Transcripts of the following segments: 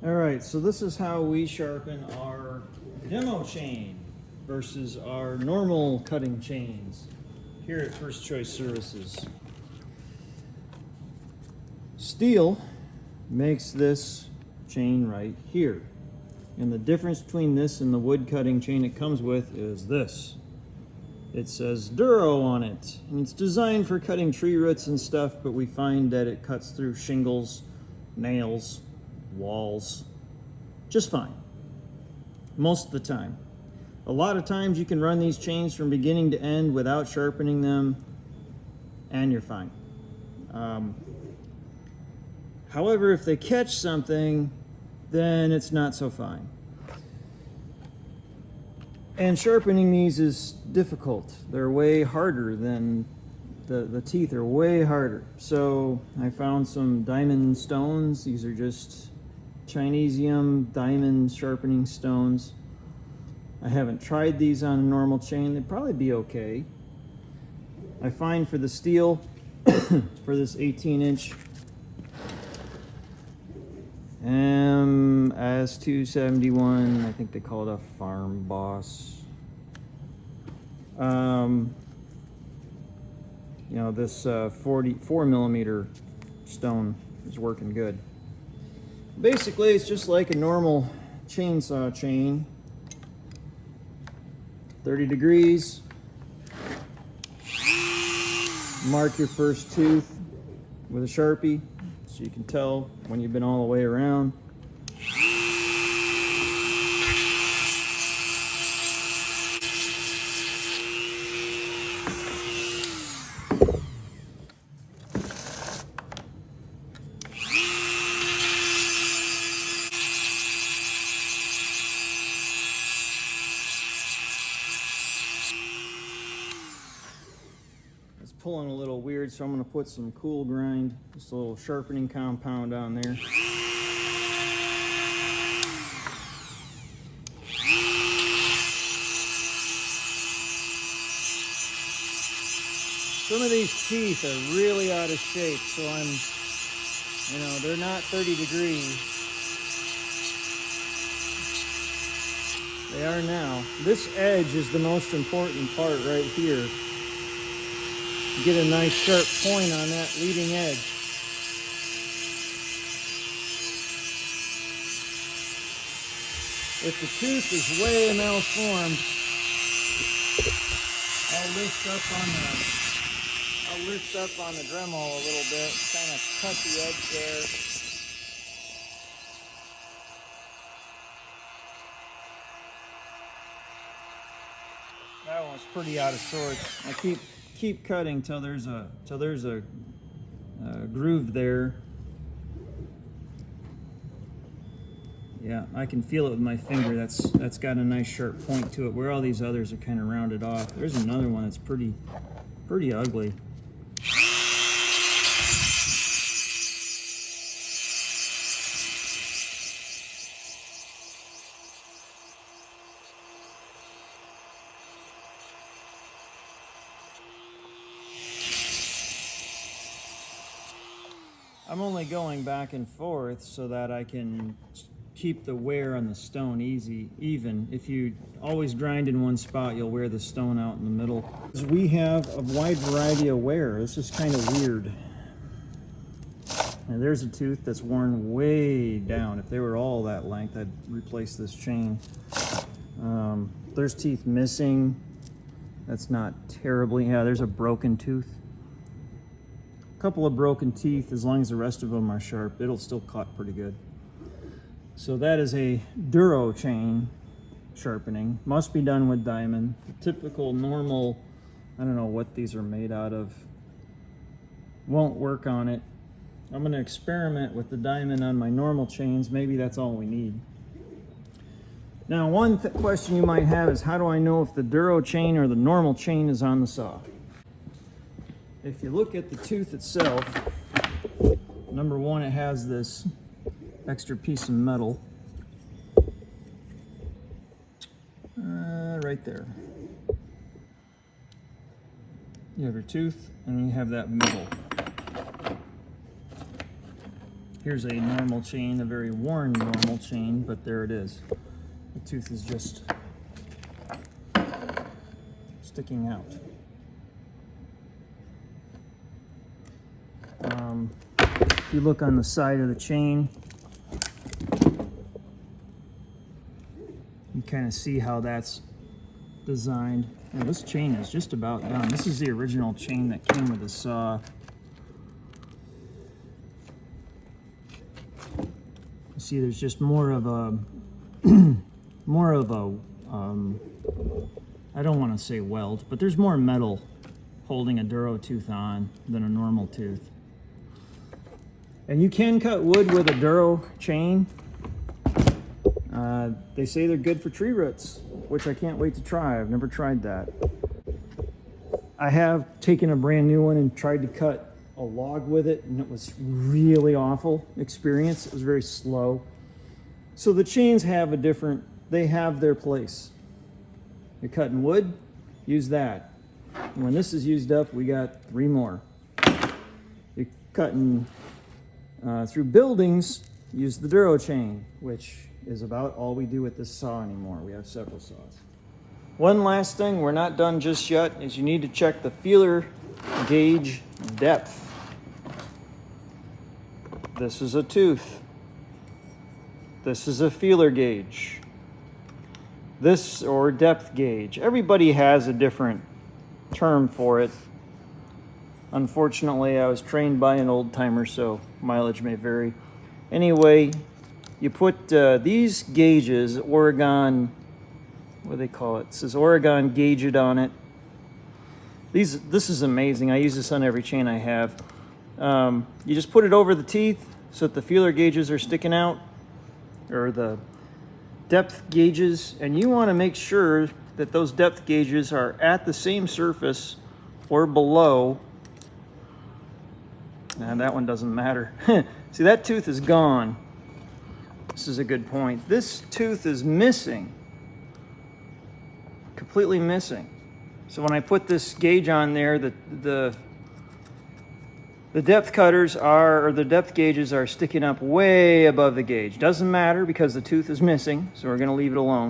Alright, so this is how we sharpen our demo chain versus our normal cutting chains here at First Choice Services. Steel makes this chain right here. And the difference between this and the wood cutting chain it comes with is this. It says Duro on it, and it's designed for cutting tree roots and stuff, but we find that it cuts through shingles, nails, walls, just fine. Most of the time. A lot of times you can run these chains from beginning to end without sharpening them, and you're fine. However, if they catch something, then it's not so fine. And sharpening these is difficult. They're way harder than the teeth are way harder. So I found some diamond stones. These are just Chinesium diamond sharpening stones. I haven't tried these on a normal chain. They'd probably be okay. I find for the steel, for this 18-inch as271, I think they call it a Farm Boss. You know, this 44 millimeter stone is working good. Basically, it's just like a normal chainsaw chain. 30 degrees. Mark your first tooth with a Sharpie so you can tell when you've been all the way around. It's pulling a little weird, so I'm going to put some cool grind, just a little sharpening compound on there. Some of these teeth are really out of shape, so they're not 30 degrees. They are now. This edge is the most important part right here. Get a nice sharp point on that leading edge. If the tooth is way malformed, I'll lift up on the Dremel a little bit, kind of cut the edge there. That one's pretty out of sorts. I keep cutting till there's a groove there. Yeah, I can feel it with my finger. That's got a nice sharp point to it, where all these others are kind of rounded off. There's another one that's pretty ugly. I'm only going back and forth so that I can keep the wear on the stone even. If you always grind in one spot, you'll wear the stone out in the middle. We have a wide variety of wear. This is kind of weird. And there's a tooth that's worn way down. If they were all that length, I'd replace this chain. There's teeth missing. That's not terribly, yeah, there's a broken tooth. Couple of broken teeth. As long as the rest of them are sharp, it'll still cut pretty good. So that is a Duro chain sharpening. Must be done with diamond. The typical normal, I don't know what these are made out of, won't work on it. I'm going to experiment with the diamond on my normal chains. Maybe that's all we need. Now, one question you might have is, how do I know if the Duro chain or the normal chain is on the saw? If you look at the tooth itself, number one, it has this extra piece of metal right there. You have your tooth, and you have that metal. Here's a normal chain, a very worn normal chain, but there it is. The tooth is just sticking out. If you look on the side of the chain, you kind of see how that's designed. And this chain is just about done. This is the original chain that came with the saw. You see there's just more of a I don't want to say weld, but there's more metal holding a Duro tooth on than a normal tooth. And you can cut wood with a Duro chain. They say they're good for tree roots, which I can't wait to try. I've never tried that. I have taken a brand new one and tried to cut a log with it, and it was really awful experience. It was very slow. So the chains have they have their place. You're cutting wood, use that. And when this is used up, we got 3 more. You're cutting through buildings, use the Duro chain, which is about all we do with this saw anymore. We have several saws. One last thing, we're not done just yet, is you need to check the feeler gauge depth. This is a tooth. This is a feeler gauge. This, or depth gauge. Everybody has a different term for it. Unfortunately, I was trained by an old timer, so mileage may vary. Anyway, you put these gauges, Oregon, what do they call it? It says Oregon Gauge It on it. This is amazing. I use this on every chain I have. You just put it over the teeth so that the feeler gauges are sticking out, or the depth gauges, and you want to make sure that those depth gauges are at the same surface or below. And that one doesn't matter. See, that tooth is gone. This is a good point. This tooth is missing. Completely missing. So when I put this gauge on there, the depth cutters or the depth gauges are sticking up way above the gauge. Doesn't matter because the tooth is missing, so we're going to leave it alone.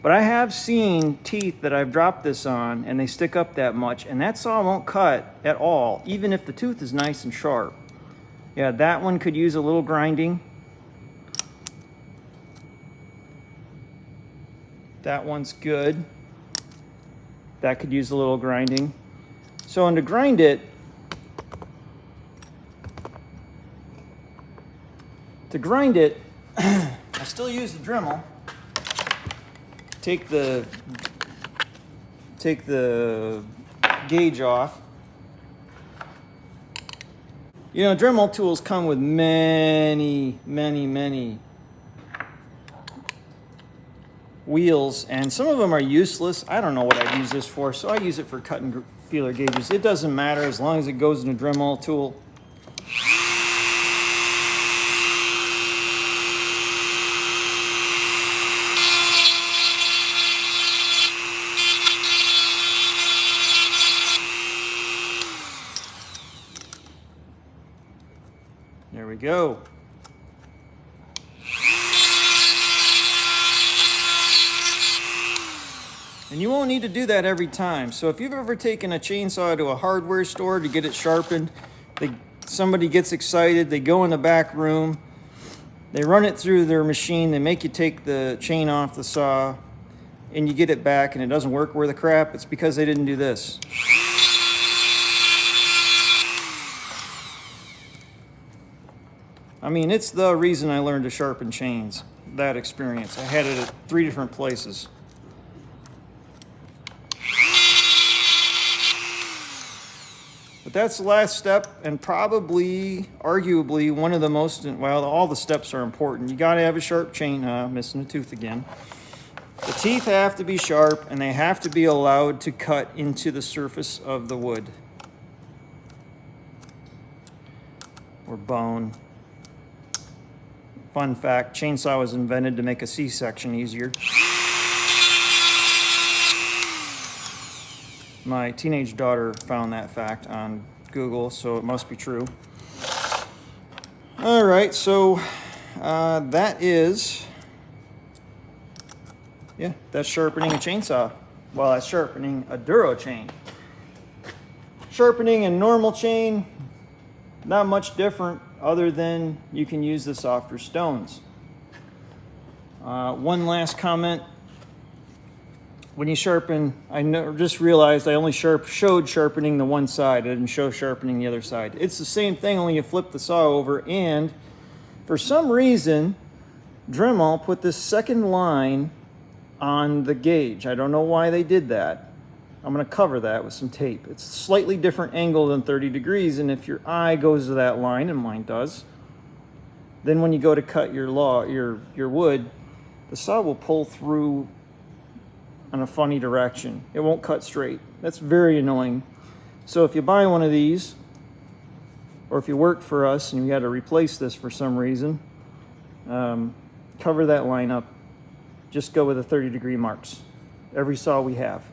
But I have seen teeth that I've dropped this on and they stick up that much, and that saw won't cut at all, even if the tooth is nice and sharp. Yeah, that one could use a little grinding. That one's good. That could use a little grinding. So, and to grind it, I still use the Dremel. Take the gauge off. You know, Dremel tools come with many wheels, and some of them are useless. I don't know what I'd use this for, so I use it for cutting feeler gauges. It doesn't matter as long as it goes in a Dremel tool. There we go. And you won't need to do that every time. So if you've ever taken a chainsaw to a hardware store to get it sharpened, somebody gets excited, they go in the back room, they run it through their machine, they make you take the chain off the saw, and you get it back and it doesn't work worth a crap, it's because they didn't do this. I mean, it's the reason I learned to sharpen chains, that experience. I had it at 3 different places. But that's the last step, and probably, arguably, one of the most, well, all the steps are important. You gotta have a sharp chain. Missing a tooth again. The teeth have to be sharp, and they have to be allowed to cut into the surface of the wood. Or bone. Fun fact, chainsaw was invented to make a C-section easier. My teenage daughter found that fact on Google, so it must be true. All right, so that is, yeah, that's sharpening a chainsaw. Well, that's sharpening a Duro chain. Sharpening a normal chain, not much different other than you can use the softer stones. One last comment. When you sharpen, just realized I only showed sharpening the one side. I didn't show sharpening the other side. It's the same thing, only you flip the saw over, and for some reason, Dremel put this second line on the gauge. I don't know why they did that. I'm going to cover that with some tape. It's a slightly different angle than 30 degrees, and if your eye goes to that line, and mine does, then when you go to cut your wood, the saw will pull through in a funny direction. It won't cut straight. That's very annoying. So if you buy one of these, or if you work for us and you got to replace this for some reason, cover that line up. Just go with the 30-degree marks. Every saw we have.